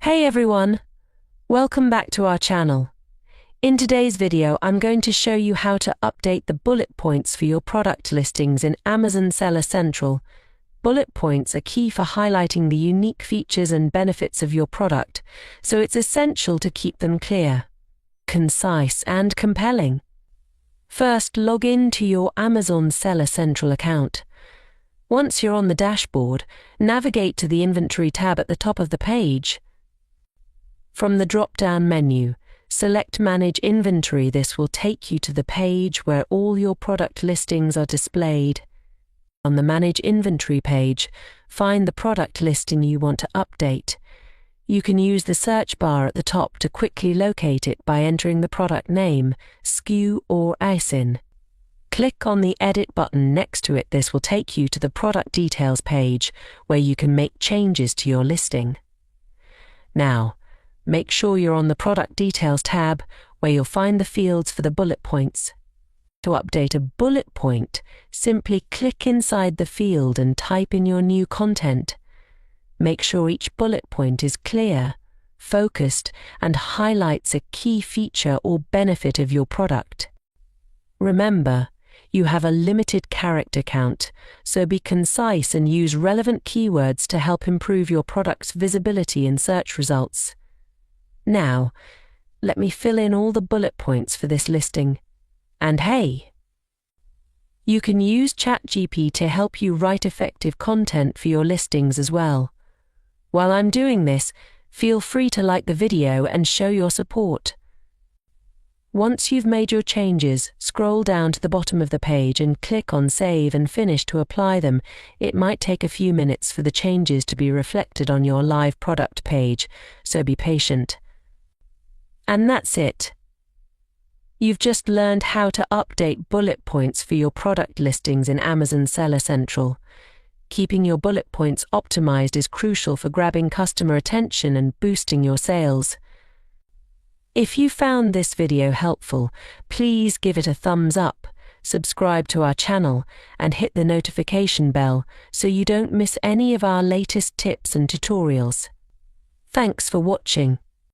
Hey everyone! Welcome back to our channel. In today's video, I'm going to show you how to update the bullet points for your product listings in Amazon Seller Central. Bullet points are key for highlighting the unique features and benefits of your product, so it's essential to keep them clear, concise, and compelling. First, log in to your Amazon Seller Central account. Once you're on the dashboard, navigate to the Inventory tab at the top of the page. From the drop-down menu, select Manage Inventory. This will take you to the page where all your product listings are displayed. On the Manage Inventory page, find the product listing you want to update. You can use the search bar at the top to quickly locate it by entering the product name, SKU or ASIN. Click on the Edit button next to it. This will take you to the Product Details page where you can make changes to your listing. Now, make sure you're on the Product Details tab where you'll find the fields for the bullet points. To update a bullet point, simply click inside the field and type in your new content. Make sure each bullet point is clear, focused, and highlights a key feature or benefit of your product. Remember, you have a limited character count, so be concise and use relevant keywords to help improve your product's visibility in search results. Now, let me fill in all the bullet points for this listing. And hey, you can use ChatGPT to help you write effective content for your listings as well. While I'm doing this, feel free to like the video and show your support. Once you've made your changes, scroll down to the bottom of the page and click on Save and Finish to apply them. It might take a few minutes for the changes to be reflected on your live product page, so be patient. And that's it. You've just learned how to update bullet points for your product listings in Amazon Seller Central. Keeping your bullet points optimized is crucial for grabbing customer attention and boosting your sales. If you found this video helpful, please give it a thumbs up, subscribe to our channel, and hit the notification bell so you don't miss any of our latest tips and tutorials. Thanks for watching.